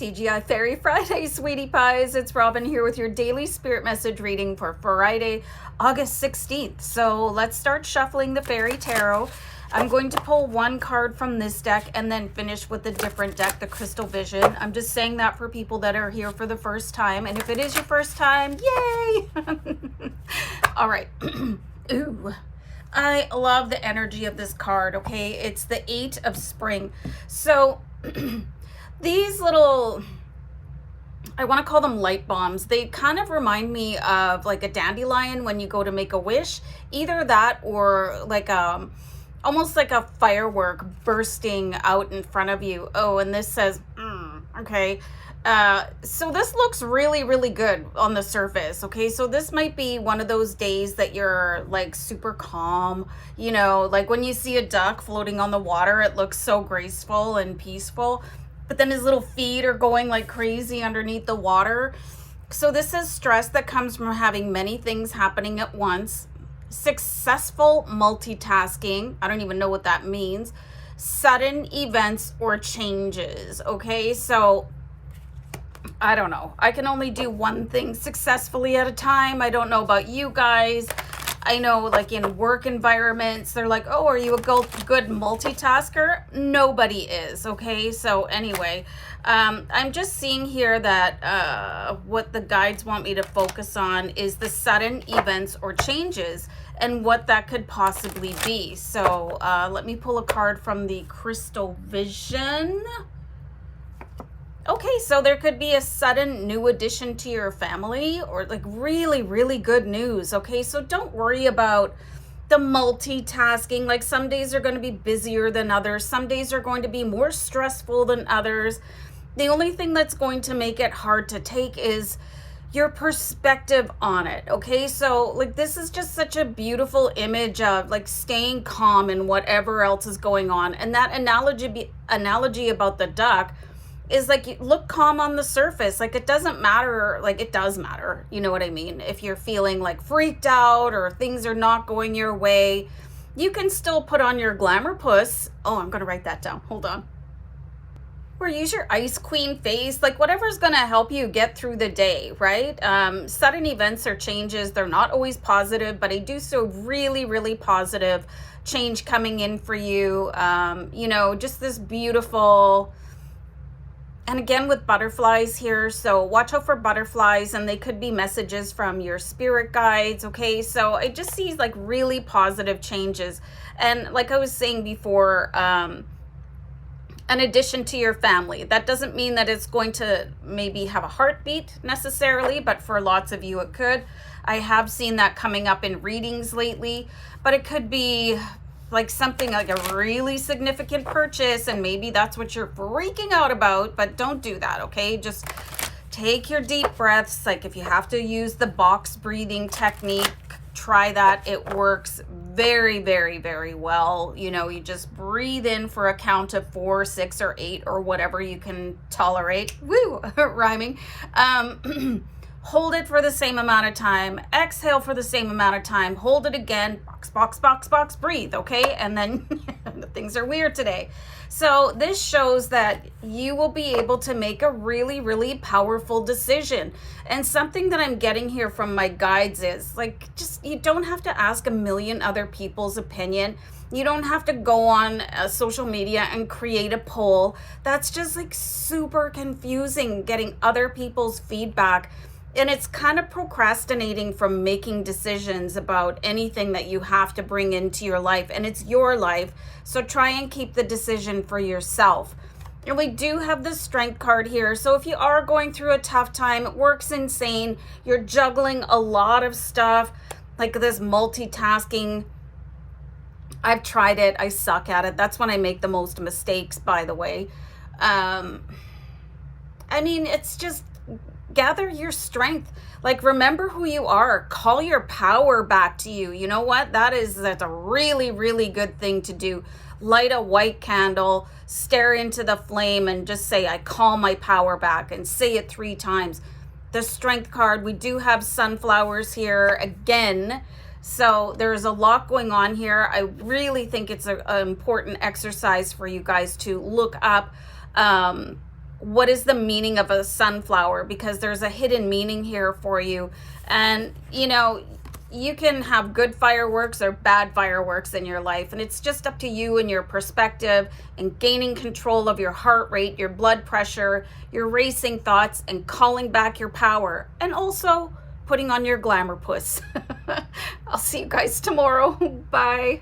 TGI Fairy Friday, sweetie pies. It's Robin here with your daily spirit message reading for Friday, August 16th. So let's start shuffling the fairy tarot. I'm going to pull one card from this deck and then finish with a different deck, the Crystal Vision. I'm just saying that for people that are here for the first time. And if it is your first time, yay! All right. Ooh. I love the energy of this card, okay? It's the 8 of Spring. So these little, I want to call them light bombs. They kind of remind me of like a dandelion when you go to make a wish. Either that or like almost like a firework bursting out in front of you. Oh, and this says, okay. So this looks really, really good on the surface. Okay, so this might be one of those days that you're like super calm, you know, like when you see a duck floating on the water, it looks so graceful and peaceful, but then his little feet are going like crazy underneath the water. So this is stress that comes from having many things happening at once. Successful multitasking, I don't even know what that means. Sudden events or changes. Okay, so I don't know. I can only do one thing successfully at a time. I don't know about you guys. I know like in work environments, they're like, oh, are you a good multitasker? Nobody is, okay? So anyway, I'm just seeing here that what the guides want me to focus on is the sudden events or changes and what that could possibly be. So let me pull a card from the Crystal Vision. Okay, so there could be a sudden new addition to your family or like really, really good news. Okay, so don't worry about the multitasking. Like some days are going to be busier than others. Some days are going to be more stressful than others. The only thing that's going to make it hard to take is your perspective on it. Okay, so like this is just such a beautiful image of like staying calm in whatever else is going on. And that analogy about the duck is like, look calm on the surface. Like it doesn't matter, like it does matter. You know what I mean? If you're feeling like freaked out or things are not going your way, you can still put on your Glamour Puss. Oh, I'm going to write that down. Hold on. Or use your Ice Queen face, like whatever's going to help you get through the day, right? Sudden events or changes, they're not always positive, but I do so really, really positive change coming in for you. You know, just this beautiful. And again, with butterflies here, so watch out for butterflies, and they could be messages from your spirit guides, okay? So I just see like really positive changes. And like I was saying before, an addition to your family. That doesn't mean that it's going to maybe have a heartbeat necessarily, but for lots of you it could. I have seen that coming up in readings lately, but it could be like something like a really significant purchase, and maybe that's what you're freaking out about, but don't do that, okay? Just take your deep breaths. Like if you have to use the box breathing technique, try that. It works very, very, very well. You know, you just breathe in for a count of 4, 6, or 8, or whatever you can tolerate. Woo, rhyming. Hold it for the same amount of time, exhale for the same amount of time, hold it again, box, breathe, okay? And then things are weird today. So this shows that you will be able to make a really, really powerful decision. And something that I'm getting here from my guides is like, just, you don't have to ask a million other people's opinion. You don't have to go on social media and create a poll. That's just like super confusing, getting other people's feedback. And it's kind of procrastinating from making decisions about anything that you have to bring into your life. And it's your life. So try and keep the decision for yourself. And we do have the Strength card here. So if you are going through a tough time, work's insane, you're juggling a lot of stuff, like this multitasking. I've tried it. I suck at it. That's when I make the most mistakes, by the way. I mean, it's just gather your strength. Like, remember who you are. Call your power back to you. You know what? That's a really, really good thing to do. Light a white candle, stare into the flame, and just say, I call my power back, and say it 3 times. The Strength card, we do have sunflowers here again. So there's a lot going on here. I really think it's an important exercise for you guys to look up what is the meaning of a sunflower, because there's a hidden meaning here for you. And, you can have good fireworks or bad fireworks in your life, and it's just up to you and your perspective and gaining control of your heart rate, your blood pressure, your racing thoughts, and calling back your power, and also putting on your Glamour Puss. I'll see you guys tomorrow. Bye.